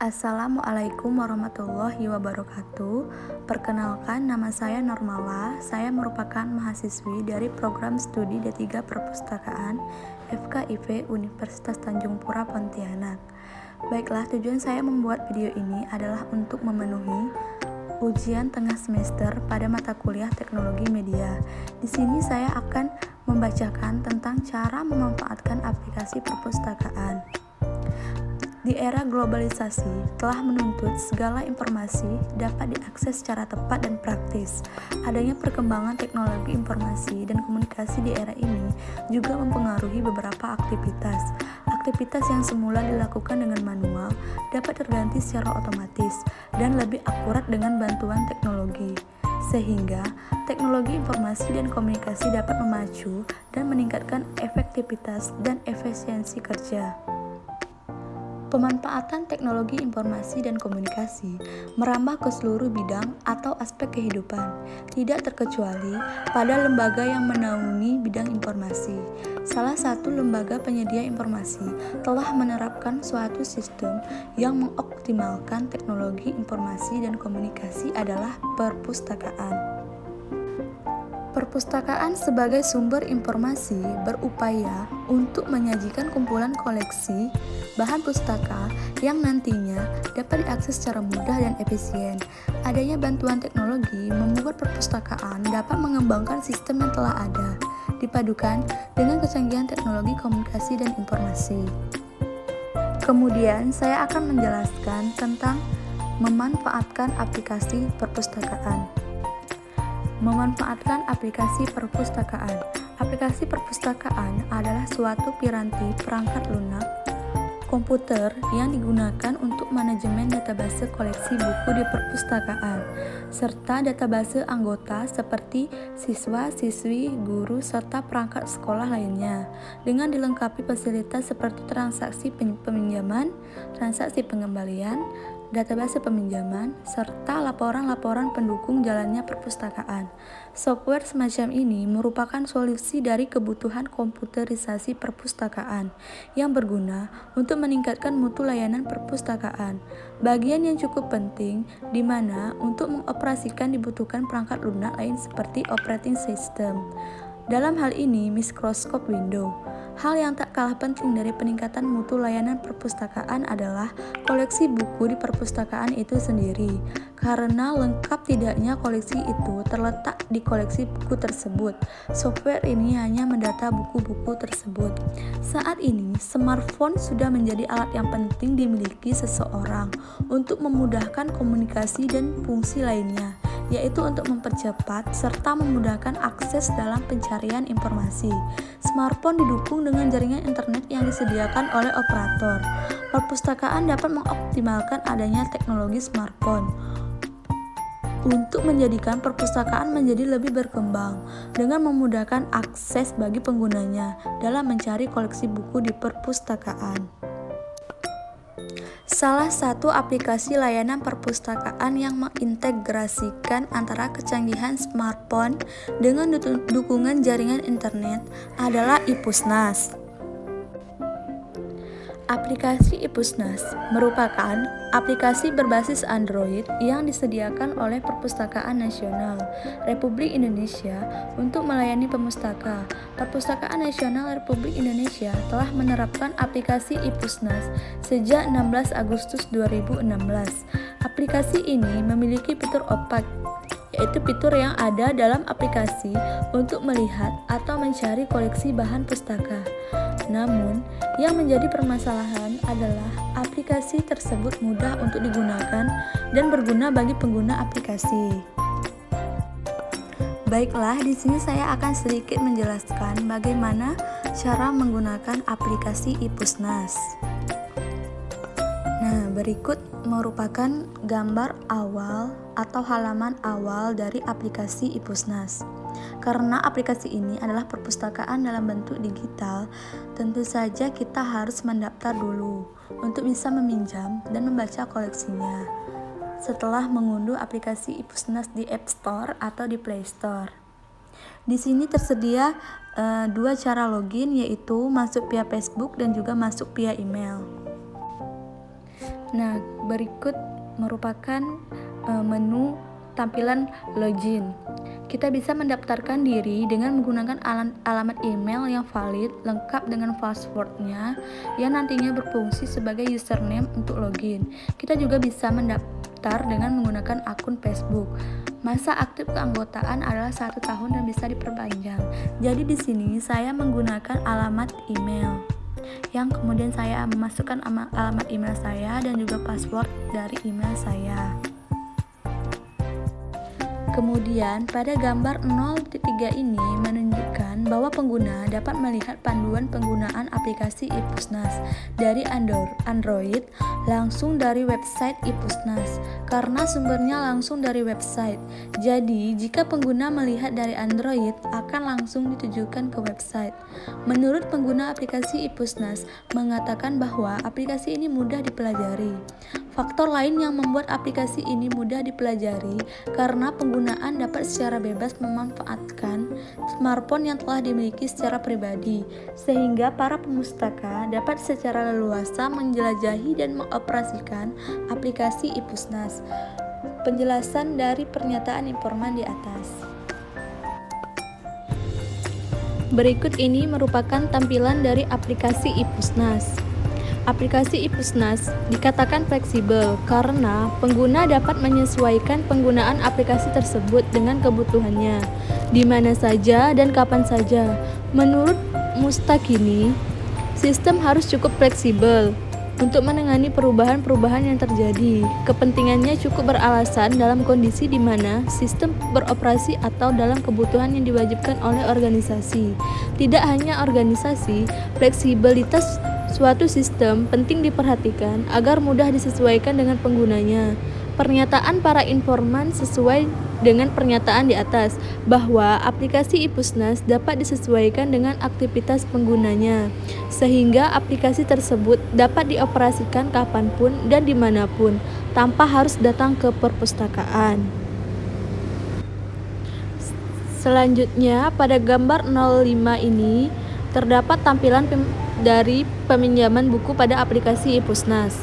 Assalamualaikum warahmatullahi wabarakatuh. Perkenalkan, nama saya Normala. Saya merupakan mahasiswi dari program studi D3 Perpustakaan FKIP Universitas Tanjung Pura Pontianak. Baiklah, tujuan saya membuat video ini adalah untuk memenuhi ujian tengah semester pada mata kuliah Teknologi Media. Di sini saya akan membacakan tentang cara memanfaatkan aplikasi perpustakaan. Di era globalisasi telah menuntut segala informasi dapat diakses secara tepat dan praktis. Adanya perkembangan teknologi informasi dan komunikasi di era ini juga mempengaruhi beberapa aktivitas. Aktivitas yang semula dilakukan dengan manual dapat terganti secara otomatis dan lebih akurat dengan bantuan teknologi. Sehingga teknologi informasi dan komunikasi dapat memacu dan meningkatkan efektivitas dan efisiensi kerja. Pemanfaatan teknologi informasi dan komunikasi merambah ke seluruh bidang atau aspek kehidupan, tidak terkecuali pada lembaga yang menaungi bidang informasi. Salah satu lembaga penyedia informasi telah menerapkan suatu sistem yang mengoptimalkan teknologi informasi dan komunikasi adalah perpustakaan. Perpustakaan sebagai sumber informasi berupaya untuk menyajikan kumpulan koleksi bahan pustaka yang nantinya dapat diakses secara mudah dan efisien. Adanya bantuan teknologi membuat perpustakaan dapat mengembangkan sistem yang telah ada, dipadukan dengan kecanggihan teknologi komunikasi dan informasi. Kemudian saya akan menjelaskan tentang memanfaatkan aplikasi perpustakaan. Memanfaatkan aplikasi perpustakaan. Aplikasi perpustakaan adalah suatu piranti perangkat lunak komputer yang digunakan untuk manajemen database koleksi buku di perpustakaan, serta database anggota seperti siswa, siswi, guru, serta perangkat sekolah lainnya, dengan dilengkapi fasilitas seperti transaksi peminjaman, transaksi pengembalian, database peminjaman, serta laporan-laporan pendukung jalannya perpustakaan. Software semacam ini merupakan solusi dari kebutuhan komputerisasi perpustakaan yang berguna untuk meningkatkan mutu layanan perpustakaan. Bagian yang cukup penting di mana untuk mengoperasikan dibutuhkan perangkat lunak lain seperti operating system. Dalam hal ini, Microsoft Windows. Hal yang tak kalah penting dari peningkatan mutu layanan perpustakaan adalah koleksi buku di perpustakaan itu sendiri. Karena lengkap tidaknya koleksi itu terletak di koleksi buku tersebut. Software ini hanya mendata buku-buku tersebut. Saat ini, smartphone sudah menjadi alat yang penting dimiliki seseorang untuk memudahkan komunikasi dan fungsi lainnya, yaitu untuk mempercepat serta memudahkan akses dalam pencarian informasi. Smartphone didukung dengan jaringan internet yang disediakan oleh operator. Perpustakaan dapat mengoptimalkan adanya teknologi smartphone untuk menjadikan perpustakaan menjadi lebih berkembang dengan memudahkan akses bagi penggunanya dalam mencari koleksi buku di perpustakaan. Salah satu aplikasi layanan perpustakaan yang mengintegrasikan antara kecanggihan smartphone dengan dukungan jaringan internet adalah iPusnas. Aplikasi iPusnas merupakan aplikasi berbasis Android yang disediakan oleh Perpustakaan Nasional Republik Indonesia untuk melayani pemustaka. Perpustakaan Nasional Republik Indonesia telah menerapkan aplikasi iPusnas sejak 16 Agustus 2016. Aplikasi ini memiliki fitur opak, yaitu fitur yang ada dalam aplikasi untuk melihat atau mencari koleksi bahan pustaka. Namun, yang menjadi permasalahan adalah aplikasi tersebut mudah untuk digunakan dan berguna bagi pengguna aplikasi. Baiklah, di sini saya akan sedikit menjelaskan bagaimana cara menggunakan aplikasi iPusnas. Nah, berikut merupakan gambar awal atau halaman awal dari aplikasi iPusnas. Karena aplikasi ini adalah perpustakaan dalam bentuk digital, tentu saja kita harus mendaftar dulu untuk bisa meminjam dan membaca koleksinya setelah mengunduh aplikasi iPusnas di App Store atau di Play Store. Di sini tersedia dua cara login, yaitu masuk via Facebook dan juga masuk via email. Nah, berikut merupakan menu tampilan login. Kita bisa mendaftarkan diri dengan menggunakan alamat email yang valid lengkap dengan passwordnya yang nantinya berfungsi sebagai username untuk login. Kita juga bisa mendaftar dengan menggunakan akun Facebook. Masa aktif keanggotaan adalah 1 tahun dan bisa diperpanjang. Jadi di sini saya menggunakan alamat email yang kemudian saya memasukkan alamat email saya dan juga password dari email saya. Kemudian pada gambar 0.3 ini menunjukkan bahwa pengguna dapat melihat panduan penggunaan aplikasi iPusnas dari Android langsung dari website iPusnas karena sumbernya langsung dari website. Jadi jika pengguna melihat dari Android akan langsung ditujukan ke website. Menurut pengguna aplikasi iPusnas mengatakan bahwa aplikasi ini mudah dipelajari. Faktor lain yang membuat aplikasi ini mudah dipelajari karena penggunaan dapat secara bebas memanfaatkan smartphone yang telah dimiliki secara pribadi, sehingga para pemustaka dapat secara leluasa menjelajahi dan mengoperasikan aplikasi iPusnas. Penjelasan dari pernyataan informan di atas. Berikut ini merupakan tampilan dari aplikasi iPusnas. Aplikasi iPusnas dikatakan fleksibel karena pengguna dapat menyesuaikan penggunaan aplikasi tersebut dengan kebutuhannya, di mana saja dan kapan saja. Menurut Mustakini, sistem harus cukup fleksibel untuk menangani perubahan-perubahan yang terjadi. Kepentingannya cukup beralasan dalam kondisi di mana sistem beroperasi atau dalam kebutuhan yang diwajibkan oleh organisasi. Tidak hanya organisasi, fleksibilitas suatu sistem penting diperhatikan agar mudah disesuaikan dengan penggunanya. Pernyataan para informan sesuai dengan pernyataan di atas bahwa aplikasi iPusnas dapat disesuaikan dengan aktivitas penggunanya, sehingga aplikasi tersebut dapat dioperasikan kapanpun dan dimanapun tanpa harus datang ke perpustakaan. Selanjutnya pada gambar 05 ini terdapat tampilan dari peminjaman buku pada aplikasi iPusnas.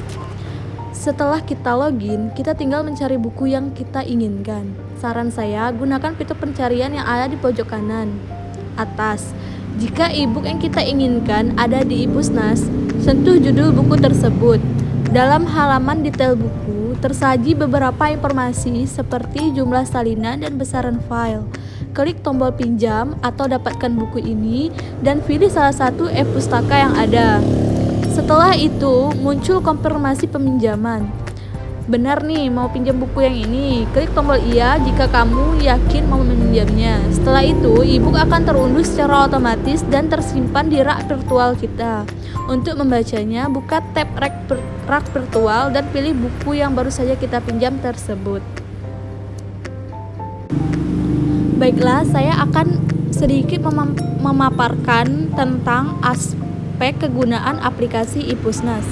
Setelah kita login, kita tinggal mencari buku yang kita inginkan. Saran saya, gunakan fitur pencarian yang ada di pojok kanan atas. Jika e-book yang kita inginkan ada di iPusnas, sentuh judul buku tersebut. Dalam halaman detail buku, tersaji beberapa informasi seperti jumlah salinan dan besaran file. Klik tombol pinjam atau dapatkan buku ini dan pilih salah satu e-pustaka yang ada. Setelah itu, muncul konfirmasi peminjaman. Benar nih, mau pinjam buku yang ini. Klik tombol iya jika kamu yakin mau meminjamnya. Setelah itu, e-book akan terunduh secara otomatis dan tersimpan di rak virtual kita. Untuk membacanya, buka tab rak virtual dan pilih buku yang baru saja kita pinjam tersebut. Baiklah, saya akan sedikit memaparkan tentang aspek kegunaan aplikasi iPusnas.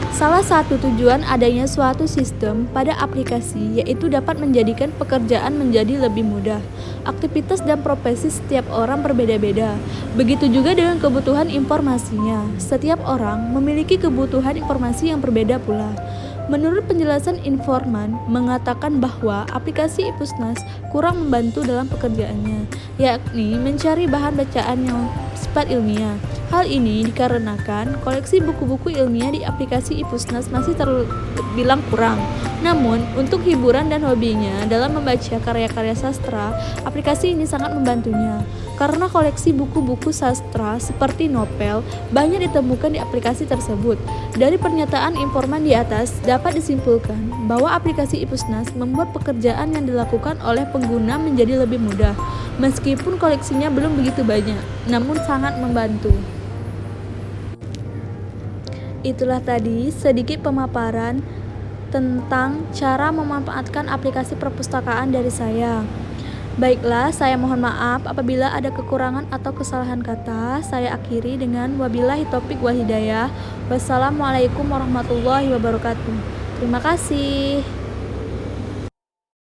Salah satu tujuan adanya suatu sistem pada aplikasi yaitu dapat menjadikan pekerjaan menjadi lebih mudah. Aktivitas dan profesi setiap orang berbeda-beda. Begitu juga dengan kebutuhan informasinya. Setiap orang memiliki kebutuhan informasi yang berbeda pula. Menurut penjelasan informan mengatakan bahwa aplikasi iPusnas kurang membantu dalam pekerjaannya, yakni mencari bahan bacaan yang bersifat ilmiah. Hal ini dikarenakan koleksi buku-buku ilmiah di aplikasi iPusnas masih terbilang kurang. Namun, untuk hiburan dan hobinya dalam membaca karya-karya sastra, aplikasi ini sangat membantunya. Karena koleksi buku-buku sastra seperti novel banyak ditemukan di aplikasi tersebut. Dari pernyataan informan di atas dapat disimpulkan bahwa aplikasi iPusnas membuat pekerjaan yang dilakukan oleh pengguna menjadi lebih mudah. Meskipun koleksinya belum begitu banyak, namun sangat membantu. Itulah tadi sedikit pemaparan tentang cara memanfaatkan aplikasi perpustakaan dari saya. Baiklah, saya mohon maaf apabila ada kekurangan atau kesalahan kata. Saya akhiri dengan wabillahi taufik wal hidayah. Wassalamualaikum warahmatullahi wabarakatuh. Terima kasih.